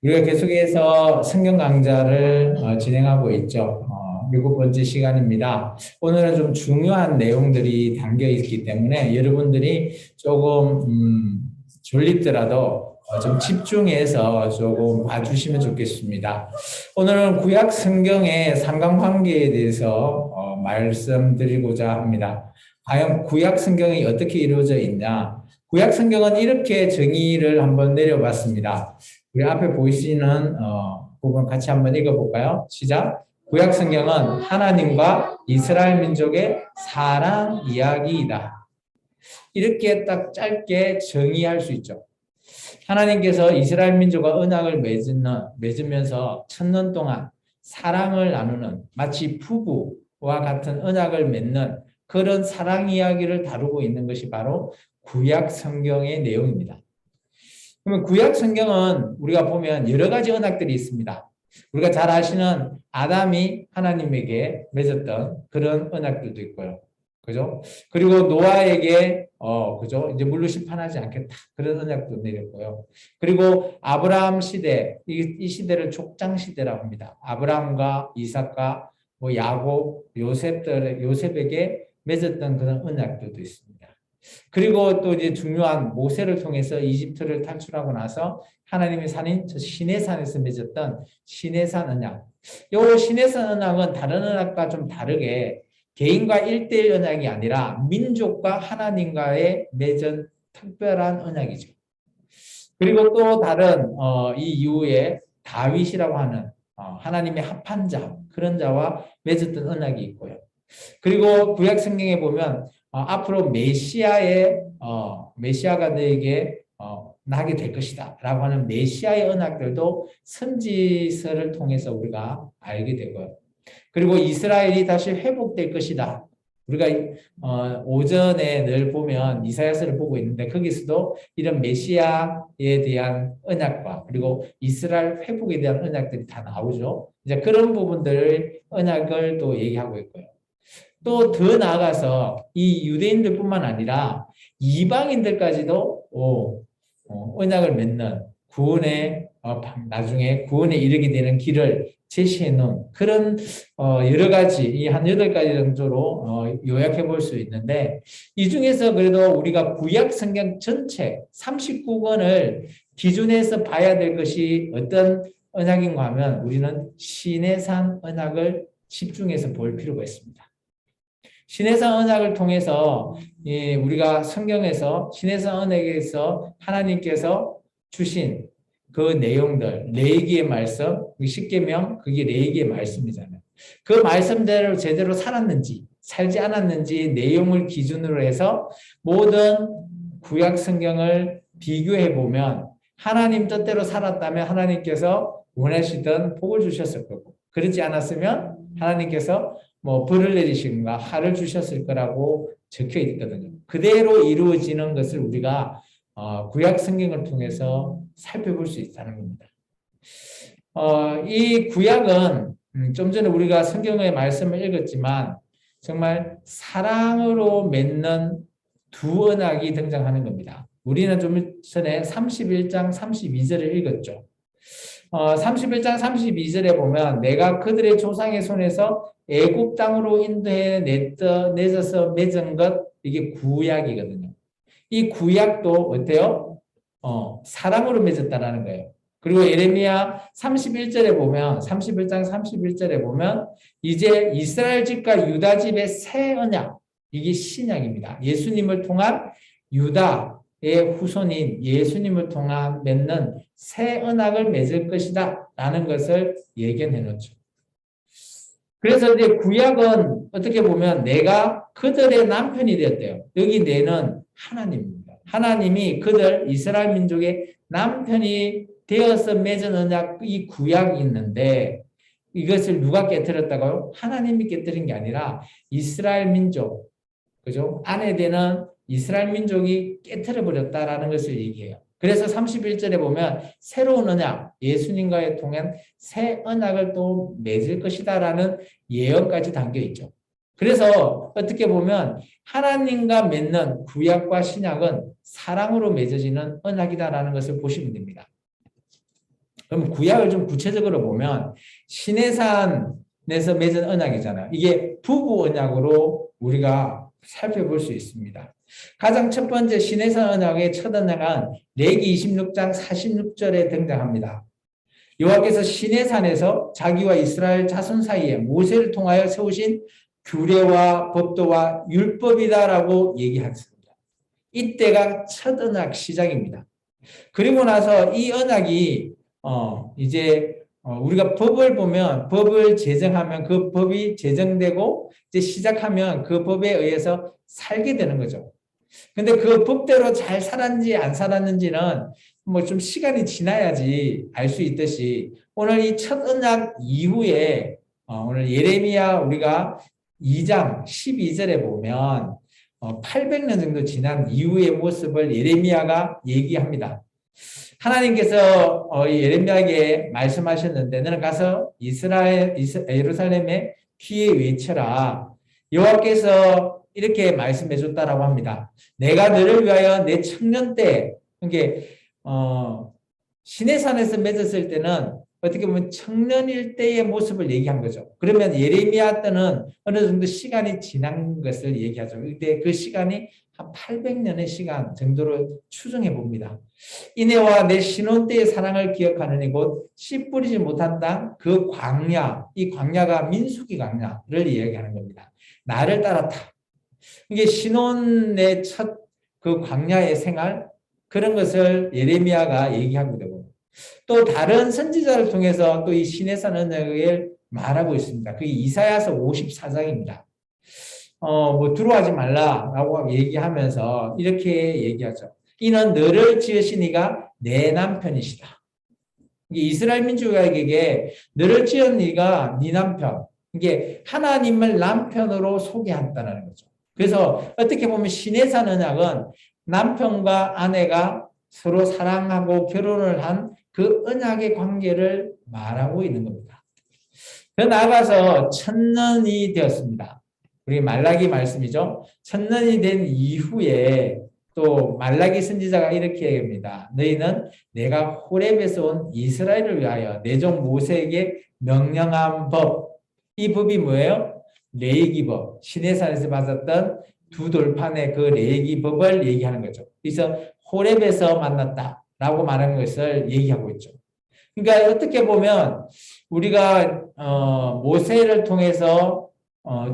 우리가 계속해서 성경 강좌를 진행하고 있죠. 7번째 시간입니다. 오늘은 좀 중요한 내용들이 담겨 있기 때문에 여러분들이 조금 졸립더라도 좀 집중해서 조금 봐주시면 좋겠습니다. 오늘은 구약 성경의 삼각관계에 대해서 말씀드리고자 합니다. 과연 구약 성경이 어떻게 이루어져 있냐? 구약 성경은 이렇게 정의를 한번 내려봤습니다. 우리 앞에 보이시는 부분 같이 한번 읽어볼까요? 시작. 구약 성경은 하나님과 이스라엘 민족의 사랑 이야기이다. 이렇게 딱 짧게 정의할 수 있죠. 하나님께서 이스라엘 민족과 언약을 맺으면서 1000년 동안 사랑을 나누는 마치 부부와 같은 언약을 맺는 그런 사랑 이야기를 다루고 있는 것이 바로 구약 성경의 내용입니다. 그러면 구약 성경은 우리가 보면 여러 가지 언약들이 있습니다. 우리가 잘 아시는 아담이 하나님에게 맺었던 그런 언약들도 있고요. 그죠? 그리고 노아에게 그죠? 이제 물로 심판하지 않겠다. 그런 언약도 내렸고요. 그리고 아브라함 시대, 이 시대를 족장 시대라고 합니다. 아브라함과 이삭과 뭐 야곱, 요셉에게 맺었던 그런 언약들도 있습니다. 그리고 또 이제 중요한 모세를 통해서 이집트를 탈출하고 나서 하나님의 산인 저 시내산에서 맺었던 시내산 언약. 요 시내산 언약은 다른 언약과 좀 다르게 개인과 1대1 언약이 아니라 민족과 하나님과의 맺은 특별한 언약이죠. 그리고 또 다른 이 이후에 다윗이라고 하는 하나님의 합한 자, 그런 자와 맺었던 언약이 있고요. 그리고 구약 성경에 보면 앞으로 메시아가 너에게 나게 될 것이다라고 하는 메시아의 언약들도 선지서를 통해서 우리가 알게 되고요. 그리고 이스라엘이 다시 회복될 것이다. 우리가 오전에 늘 보면 이사야서를 보고 있는데 거기서도 이런 메시아에 대한 언약과 그리고 이스라엘 회복에 대한 언약들이 다 나오죠. 이제 그런 부분들을 언약을 또 얘기하고 있고요. 또 더 나아가서 이 유대인들뿐만 아니라 이방인들까지도 언약을 맺는 구원의 나중에 구원에 이르게 되는 길을 제시해 놓은 그런 여러 가지 이 한 8가지 정도로 요약해 볼 수 있는데 이 중에서 그래도 우리가 구약 성경 전체 39권을 기준해서 봐야 될 것이 어떤 언약인가 하면 우리는 시내산 언약을 집중해서 볼 필요가 있습니다. 신해산 언약을 통해서 우리가 성경에서 신해산 언약에서 하나님께서 주신 그 내용들, 레위기의 말씀, 십계명, 그게 레위기의 말씀이잖아요. 그 말씀대로 제대로 살았는지, 살지 않았는지 내용을 기준으로 해서 모든 구약 성경을 비교해 보면 하나님 뜻대로 살았다면 하나님께서 원하시던 복을 주셨을 거고, 그렇지 않았으면 하나님께서 뭐 벌을 내리시는가 화를 주셨을 거라고 적혀 있거든요. 그대로 이루어지는 것을 우리가 구약 성경을 통해서 살펴볼 수 있다는 겁니다. 이 구약은 좀 전에 우리가 성경의 말씀을 읽었지만 정말 사랑으로 맺는 두 언약이 등장하는 겁니다. 우리는 좀 전에 31장 32절을 읽었죠. 31장 32절에 보면 내가 그들의 조상의 손에서 애굽 땅으로 인도해 내져서 맺은 것, 이게 구약이거든요. 이 구약도 어때요? 사랑으로 맺었다라는 거예요. 그리고 예레미야 31절에 보면 31장 31절에 보면 이제 이스라엘 집과 유다 집의 새 언약, 이게 신약입니다. 예수님을 통한 유다의 후손인 예수님을 통한 맺는 새 언약을 맺을 것이다 라는 것을 예견해 놓죠. 그래서 이제 구약은 어떻게 보면 내가 그들의 남편이 되었대요. 여기 내는 하나님입니다. 하나님이 그들 이스라엘 민족의 남편이 되어서 맺은 언약, 이 구약이 있는데 이것을 누가 깨뜨렸다고요? 하나님이 깨뜨린 게 아니라 이스라엘 민족, 그죠? 안에 되는 이스라엘 민족이 깨뜨려 버렸다라는 것을 얘기해요. 그래서 31절에 보면 새로운 언약, 예수님과의 통한 새 언약을 또 맺을 것이다라는 예언까지 담겨 있죠. 그래서 어떻게 보면 하나님과 맺는 구약과 신약은 사랑으로 맺어지는 언약이다라는 것을 보시면 됩니다. 그럼 구약을 좀 구체적으로 보면 시내산에서 맺은 언약이잖아요. 이게 부부 언약으로 우리가 살펴볼 수 있습니다. 가장 첫 번째 시내산 언약의 첫 언약은 레기 26장 46절에 등장합니다. 여호와께서 시내산에서 자기와 이스라엘 자손 사이에 모세를 통하여 세우신 규례와 법도와 율법이다라고 얘기했습니다. 이때가 첫 언약 시작입니다. 그리고 나서 이 언약이 이제 우리가 법을 보면 법을 제정하면 그 법이 제정되고 이제 시작하면 그 법에 의해서 살게 되는 거죠. 근데 그 법대로 잘 살았는지 안 살았는지는 뭐 좀 시간이 지나야지 알 수 있듯이 오늘 이 첫 언약 이후에 오늘 예레미야 우리가 2장 12절에 보면 800년 정도 지난 이후의 모습을 예레미야가 얘기합니다. 하나님께서 예레미야에게 말씀하셨는데 너는 가서 예루살렘에 귀에 외쳐라. 여호와께서 이렇게 말씀해 줬다라고 합니다. 내가 너를 위하여 내 청년 때, 이게 시내산에서 맺었을 때는 어떻게 보면 청년일 때의 모습을 얘기한 거죠. 그러면 예레미야 때는 어느 정도 시간이 지난 것을 얘기하죠. 근데 그 시간이 한 800년의 시간 정도로 추정해 봅니다. 이내와 내 신혼 때의 사랑을 기억하느니 곧 씨 뿌리지 못한 땅, 그 광야, 이 광야가 민수기 광야를 이야기하는 겁니다. 나를 따랐다. 이게 신혼의 첫 그 광야의 생활, 그런 것을 예레미야가 얘기하고 되고 또 다른 선지자를 통해서 또 이 시내산 언약을 말하고 있습니다. 그게 이사야서 54장입니다. 뭐 두려워하지 말라라고 얘기하면서 이렇게 얘기하죠. 이는 너를 지으신 이가 내 남편이시다. 이스라엘 민족에게 너를 지은 이가 네 남편. 이게 하나님을 남편으로 소개한다는 거죠. 그래서 어떻게 보면 시내산 언약은 남편과 아내가 서로 사랑하고 결혼을 한 그 언약의 관계를 말하고 있는 겁니다. 더 나아가서 천년이 되었습니다. 우리 말라기 말씀이죠. 천년이 된 이후에 또 말라기 선지자가 이렇게 얘기합니다. 너희는 내가 호렙에서 온 이스라엘을 위하여 내 종 모세에게 명령한 법. 이 법이 뭐예요? 레위기법. 시내산에서 받았던 두 돌판의 그 레위기법을 얘기하는 거죠. 그래서 호렙에서 만났다라고 말하는 것을 얘기하고 있죠. 그러니까 어떻게 보면 우리가 모세를 통해서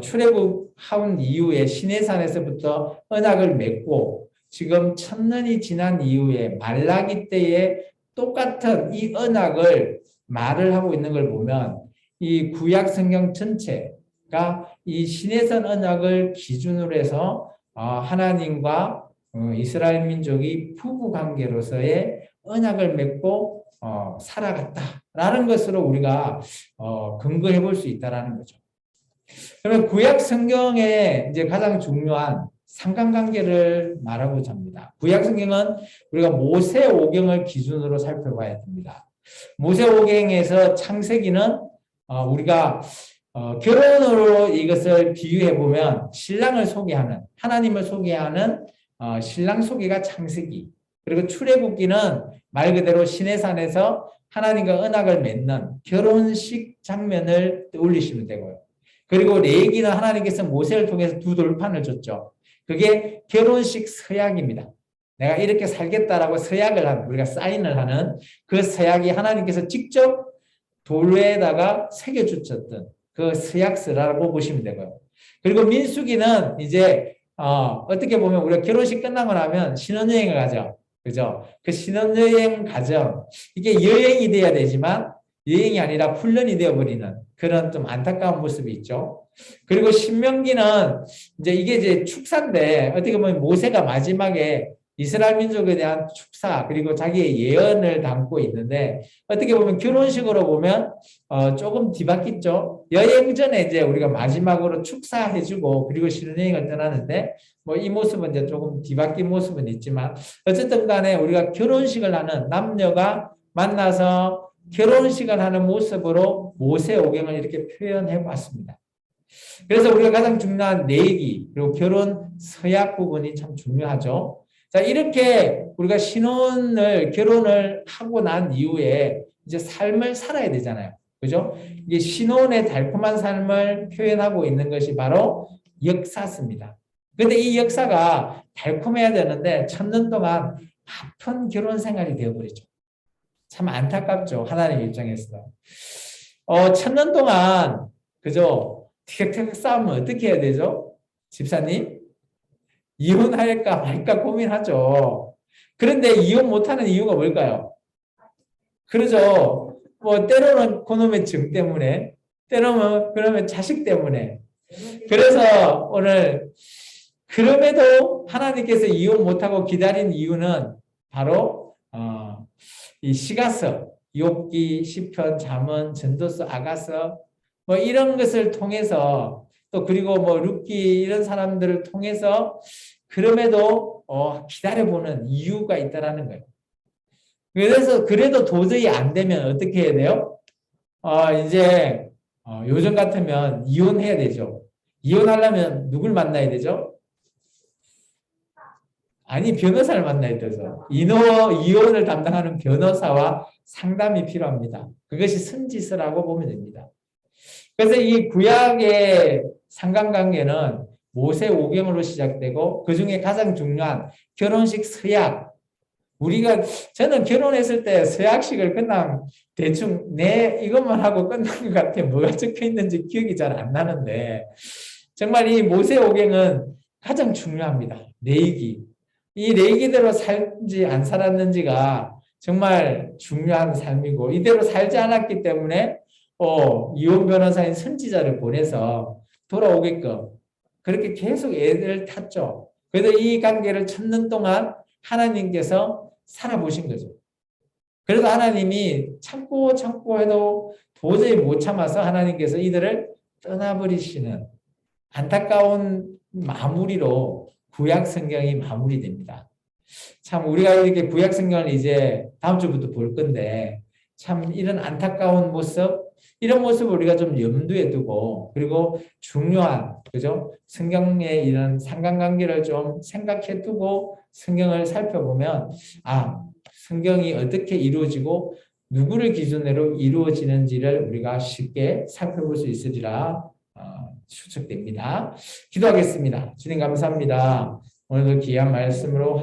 출애굽한 이후에 시내산에서부터 언약을 맺고 지금 천년이 지난 이후에 말라기 때에 똑같은 이 언약을 말을 하고 있는 걸 보면 이 구약 성경 전체가 이 시내산 언약을 기준으로 해서 하나님과 이스라엘 민족이 부부 관계로서의 언약을 맺고 살아갔다라는 것으로 우리가 근거해 볼 수 있다라는 거죠. 그러면 구약 성경에 이제 가장 중요한 상관관계를 말하고자 합니다. 구약 성경은 우리가 모세오경을 기준으로 살펴봐야 됩니다. 모세오경에서 창세기는 우리가 결혼으로 이것을 비유해 보면 신랑을 소개하는 하나님을 소개하는 신랑 소개가 창세기, 그리고 출애굽기는 말 그대로 시내산에서 하나님과 언약을 맺는 결혼식 장면을 떠올리시면 되고요. 그리고 레위기는 하나님께서 모세를 통해서 두 돌판을 줬죠. 그게 결혼식 서약입니다. 내가 이렇게 살겠다라고 서약을 하는, 우리가 사인을 하는 그 서약이 하나님께서 직접 돌에다가 새겨주셨던 그 서약서라고 보시면 되고요. 그리고 민수기는 이제 어떻게 보면 우리가 결혼식 끝나고 나면 신혼여행을 가죠. 그죠? 그 신혼여행 과정, 이게 여행이 돼야 되지만 여행이 아니라 훈련이 되어버리는 그런 좀 안타까운 모습이 있죠. 그리고 신명기는 이제 이게 이제 축사인데 어떻게 보면 모세가 마지막에 이스라엘 민족에 대한 축사 그리고 자기의 예언을 담고 있는데 어떻게 보면 결혼식으로 보면 조금 뒤바뀌죠. 여행 전에 이제 우리가 마지막으로 축사해주고 그리고 신혼여행을 떠나는데 뭐 이 모습은 이제 조금 뒤바뀐 모습은 있지만 어쨌든 간에 우리가 결혼식을 하는 남녀가 만나서 결혼식을 하는 모습으로 모세오경을 이렇게 표현해 봤습니다. 그래서 우리가 가장 중요한 내기 그리고 결혼 서약 부분이 참 중요하죠. 자, 이렇게 우리가 결혼을 하고 난 이후에 이제 삶을 살아야 되잖아요. 그죠? 이게 신혼의 달콤한 삶을 표현하고 있는 것이 바로 역사입니다. 근데 이 역사가 달콤해야 되는데 천년 동안 아픈 결혼 생활이 되어버리죠. 참 안타깝죠. 하나님 입장에서. 천년 동안 그죠? 티격태격 싸우면 어떻게 해야 되죠? 집사님? 이혼할까 말까 고민하죠. 그런데 이혼 못하는 이유가 뭘까요? 그러죠. 뭐 때로는 그놈의 증 때문에, 때로는 그러면 자식 때문에. 그래서 오늘 그럼에도 하나님께서 이혼 못하고 기다린 이유는 바로 이 시가서, 욥기, 시편, 잠언, 전도서, 아가서 뭐 이런 것을 통해서 또 그리고 뭐 룻기 이런 사람들을 통해서 그럼에도 기다려보는 이유가 있다라는 거예요. 그래서 그래도 도저히 안 되면 어떻게 해야 돼요? 이제 요즘 같으면 이혼해야 되죠. 이혼하려면 누굴 만나야 되죠? 아니, 변호사를 만나야 되죠. 이혼을 담당하는 변호사와 상담이 필요합니다. 그것이 선지서라고 보면 됩니다. 그래서 이 구약의 상관관계는 모세 오경으로 시작되고 그 중에 가장 중요한 결혼식 서약. 저는 결혼했을 때 서약식을 그냥 대충 이것만 하고 끝난 것 같아요. 뭐가 적혀 있는지 기억이 잘 안 나는데 정말 이 모세 오경은 가장 중요합니다.礼儀. 이礼儀대로 살지 안 살았는지가 정말 중요한 삶이고 이대로 살지 않았기 때문에 이혼 변호사인 선지자를 보내서 돌아오게끔 그렇게 계속 애를 탔죠. 그래서 이 관계를 천년 동안 하나님께서 살아보신 거죠. 그래서 하나님이 참고 해도 도저히 못 참아서 하나님께서 이들을 떠나버리시는 안타까운 마무리로 구약 성경이 마무리됩니다. 참 우리가 이렇게 구약 성경을 이제 다음 주부터 볼 건데 참 이런 안타까운 모습, 이런 모습을 우리가 좀 염두에 두고 그리고 중요한 그죠? 성경의 이런 상관관계를 좀 생각해 두고 성경을 살펴보면 성경이 어떻게 이루어지고 누구를 기준으로 이루어지는지를 우리가 쉽게 살펴볼 수 있으리라 추측됩니다. 기도하겠습니다. 주님 감사합니다. 오늘도 귀한 말씀으로